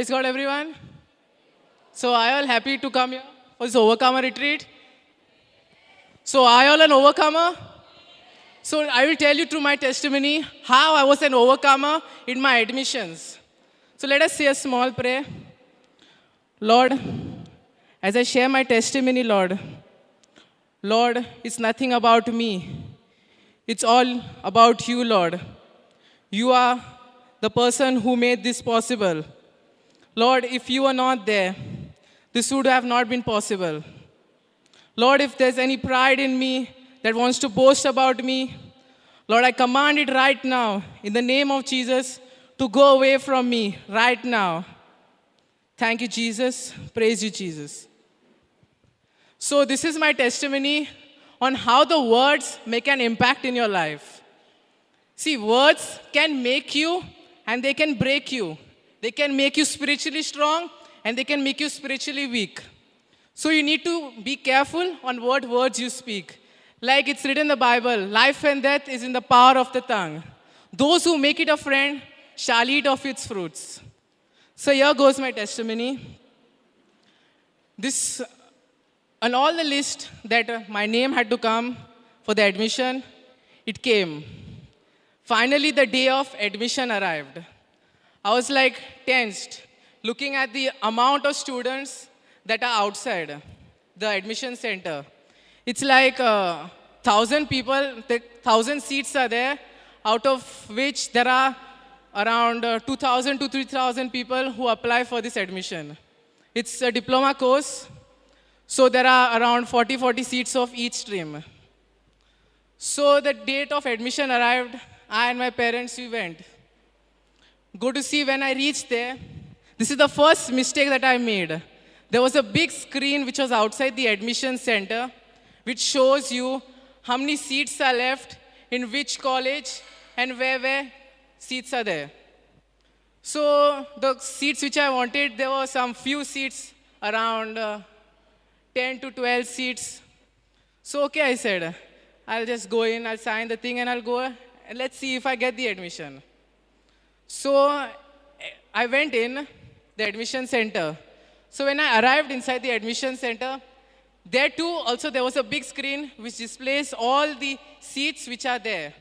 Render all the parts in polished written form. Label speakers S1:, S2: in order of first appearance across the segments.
S1: Praise God, everyone. So, are you all happy to come here for this overcomer retreat? So, are you all an overcomer? So, I will tell you through my testimony how I was an overcomer in my admissions. So, let us say a small prayer. Lord, as I share my testimony, Lord, it's nothing about me. It's all about you, Lord. You are the person who made this possible. Lord, if you are not there, this would have not been possible. Lord, if there's any pride in me that wants to boast about me, Lord, I command it right now in the name of Jesus to go away from me right now. Thank you, Jesus. Praise you, Jesus. So, this is my testimony on how the words make an impact in your life. See, words can make you and they can break you. They can make you spiritually strong and they can make you spiritually weak. So you need to be careful on what words you speak. Like it's written in the Bible, life and death is in the power of the tongue. Those who make it a friend shall eat of its fruits. So here goes my testimony. This, on all the list that my name had to come for the admission, it came. Finally, the day of admission arrived. I was like tensed, looking at the amount of students that are outside the admission center. It's like 1,000 people, 1,000 seats are there, out of which there are around 2,000 to 3,000 people who apply for this admission. It's a diploma course, so there are around 40 seats of each stream. So the date of admission arrived, I and my parents, we went. Go to see when I reached there. This is the first mistake that I made. There was a big screen which was outside the admission center, which shows you how many seats are left in which college and where seats are there. So the seats which I wanted, there were some few seats, around 10 to 12 seats. So okay, I said, I'll just go in, I'll sign the thing and I'll go and let's see if I get the admission. So I went in the admission center. So when I arrived inside the admission center, there too also there was a big screen which displays all the seats which are there.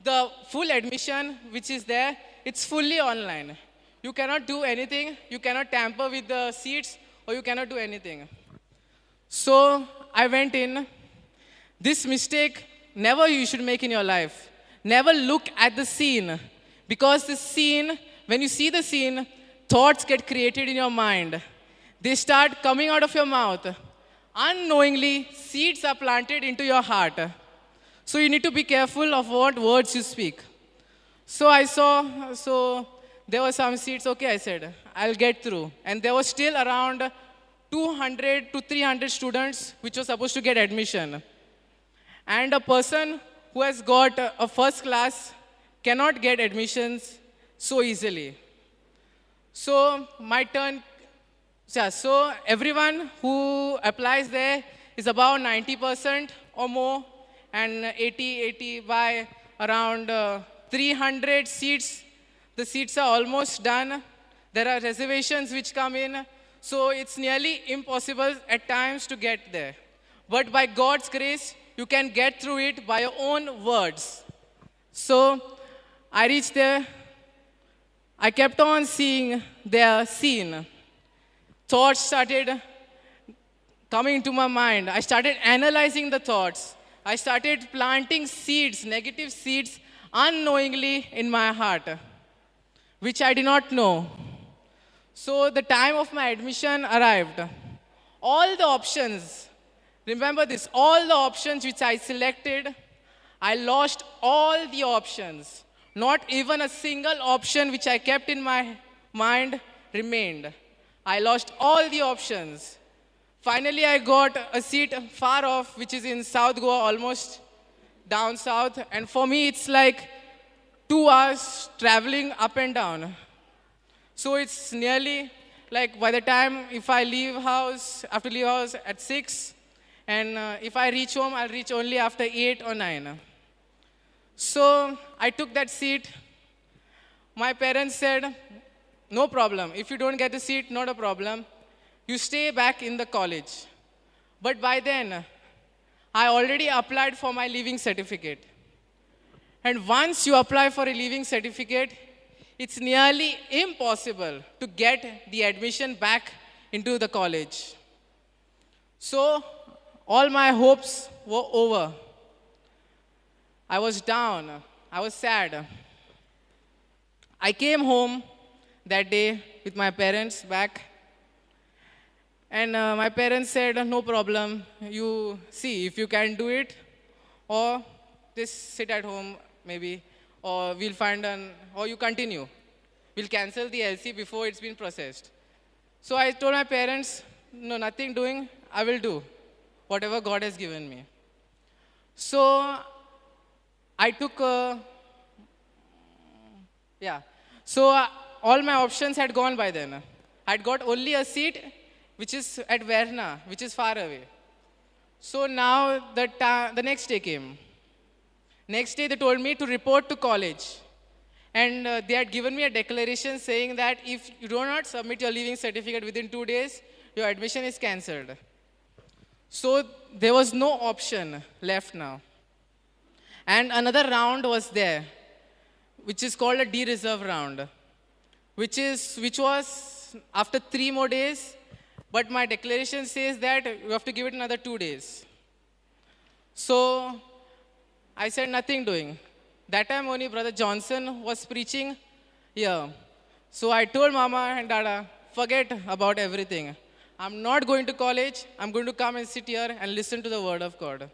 S1: The full admission which is there, it's fully online. You cannot do anything, you cannot tamper with the seats or you cannot do anything. So I went in. This mistake never you should make in your life. Never look at the scene. Because the scene, when you see the scene, thoughts get created in your mind. They start coming out of your mouth. Unknowingly, seeds are planted into your heart. So you need to be careful of what words you speak. So I saw, there were some seats, okay, I said, I'll get through. And there was still around 200 to 300 students which were supposed to get admission. And a person who has got a first class cannot get admissions so easily. So my turn, so everyone who applies there is about 90% or more, and 80 by around 300 seats. The seats are almost done. There are reservations which come in, so it's nearly impossible at times to get there. But by God's grace, you can get through it by your own words. So I reached there. I kept on seeing their scene. Thoughts started coming into my mind. I started analyzing the thoughts. I started planting seeds, negative seeds, unknowingly in my heart, which I did not know. So the time of my admission arrived. All the options, remember this, all the options which I selected, I lost all the options. Not even a single option which I kept in my mind remained. I lost all the options. Finally, I got a seat far off, which is in South Goa, almost down south. And for me, it's like 2 hours traveling up and down. So it's nearly like by the time if I leave house, I have to leave house at 6. And if I reach home, I'll reach only after 8 or 9. So I took that seat. My parents said, no problem. If you don't get the seat, not a problem. You stay back in the college. But by then, I already applied for my leaving certificate. And once you apply for a leaving certificate, it's nearly impossible to get the admission back into the college. So, all my hopes were over. I was down. I was sad. I came home that day with my parents back. And my parents said, no problem. You see if you can do it, or just sit at home maybe, or we'll find or you continue. We'll cancel the LC before it's been processed. So I told my parents, no, nothing doing, I will do whatever God has given me. So I took, all my options had gone by then. I'd got only a seat which is at Verna, which is far away. So now the next day came. Next day they told me to report to college. And they had given me a declaration saying that if you do not submit your leaving certificate within 2 days, your admission is cancelled. So there was no option left now. And another round was there, which is called a D-reserve round, which was after 3 more days, but my declaration says that you have to give it another 2 days. So I said nothing doing. That time only Brother Johnson was preaching here. So I told Mama and Dada, forget about everything. I'm not going to college. I'm going to come and sit here and listen to the word of God.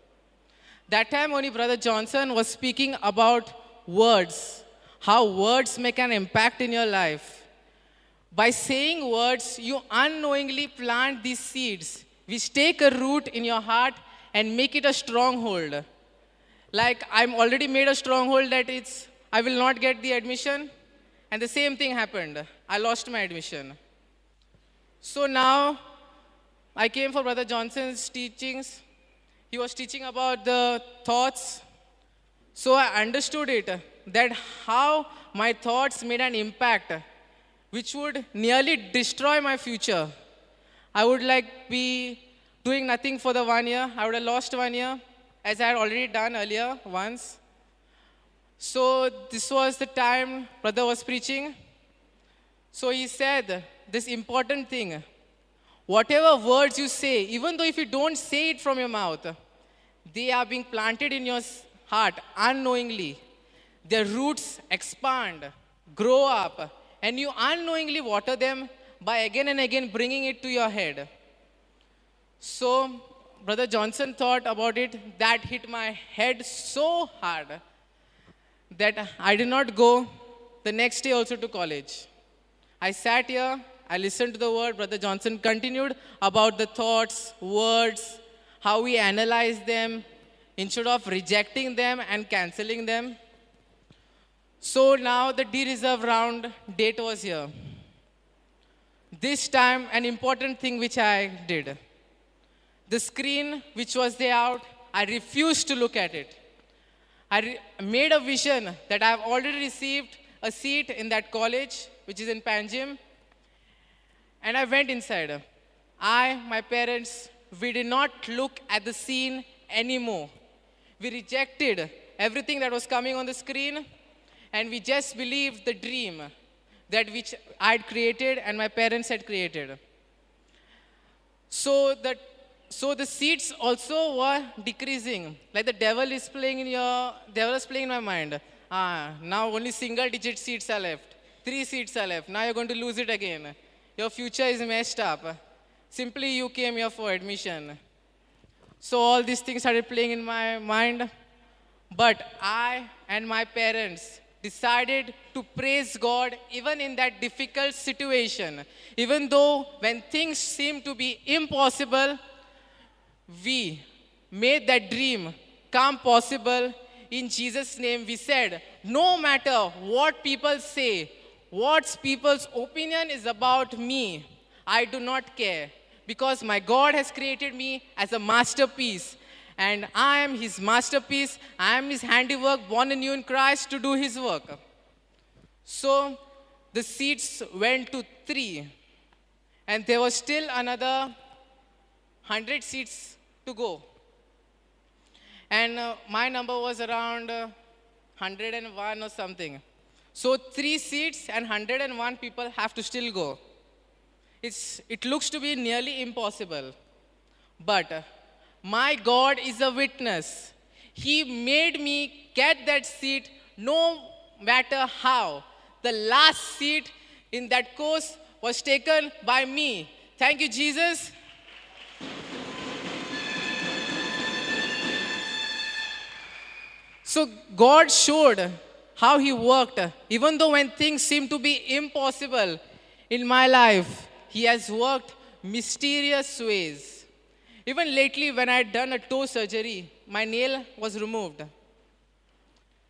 S1: That time only Brother Johnson was speaking about words, how words make an impact in your life. By saying words, you unknowingly plant these seeds, which take a root in your heart and make it a stronghold. Like I'm already made a stronghold that I will not get the admission. And the same thing happened. I lost my admission. So now I came for Brother Johnson's teachings. He was teaching about the thoughts. So I understood it, that how my thoughts made an impact, which would nearly destroy my future. I would be doing nothing for the 1 year. I would have lost 1 year, as I had already done earlier once. So this was the time brother was preaching. So he said this important thing. Whatever words you say, even though if you don't say it from your mouth, they are being planted in your heart unknowingly. Their roots expand, grow up, and you unknowingly water them by again and again bringing it to your head. So Brother Johnson thought about it. That hit my head so hard that I did not go the next day also to college. I sat here, I listened to the word. Brother Johnson continued about the thoughts, words, how we analyze them instead of rejecting them and canceling them. So now the D-reserve round date was here. This time, an important thing which I did. The screen which was there out, I refused to look at it. I made a vision that I have already received a seat in that college, which is in Panjim. And I went inside. My parents, we did not look at the scene anymore. We rejected everything that was coming on the screen, and we just believed the dream that which I had created and my parents had created. So the seats also were decreasing. Like the devil is playing in my mind. Now only single-digit seats are left. 3 seats are left. Now you're going to lose it again. Your future is messed up. Simply you came here for admission. So all these things started playing in my mind. But I and my parents decided to praise God even in that difficult situation. Even though when things seemed to be impossible, we made that dream come possible. In Jesus' name, we said, no matter what people say, what people's opinion is about me, I do not care. Because my God has created me as a masterpiece. And I am his masterpiece. I am his handiwork, born anew in Christ to do his work. So the seats went to 3, and there was still another 100 seats to go. And my number was around 101 or something. So 3 seats and 101 people have to still go. It looks to be nearly impossible. But my God is a witness. He made me get that seat no matter how. The last seat in that course was taken by me. Thank you, Jesus. So God showed how He worked. Even though when things seem to be impossible in my life, He has worked mysterious ways. Even lately, when I had done a toe surgery, my nail was removed.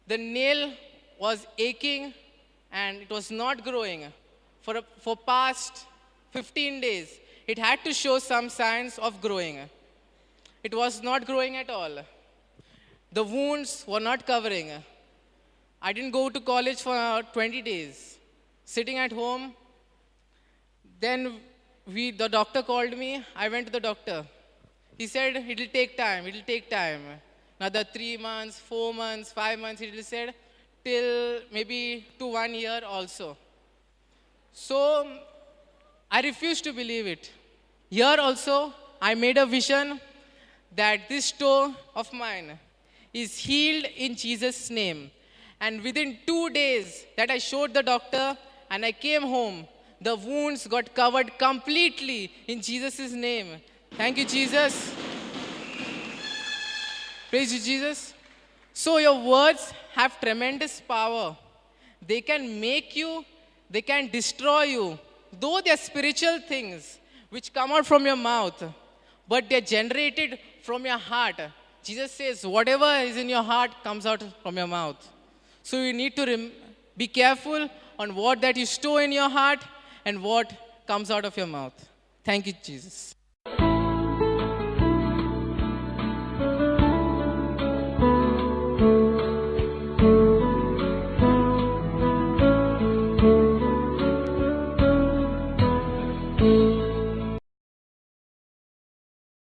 S1: The nail was aching and it was not growing. For past 15 days, it had to show some signs of growing. It was not growing at all. The wounds were not covering. I didn't go to college for 20 days. Sitting at home, then the doctor called me. I went to the doctor. He said, it'll take time, it'll take time. Another 3 months, 4 months, 5 months, he said, till maybe to 1 year also. So I refused to believe it. Here also, I made a vision that this toe of mine is healed in Jesus' name. And within 2 days that I showed the doctor and I came home, the wounds got covered completely in Jesus' name. Thank you, Jesus. Praise you, Jesus. So your words have tremendous power. They can make you, they can destroy you. Though they are spiritual things which come out from your mouth, but they are generated from your heart. Jesus says, whatever is in your heart comes out from your mouth. So you need to be careful on what that you store in your heart and what comes out of your mouth. Thank you, Jesus.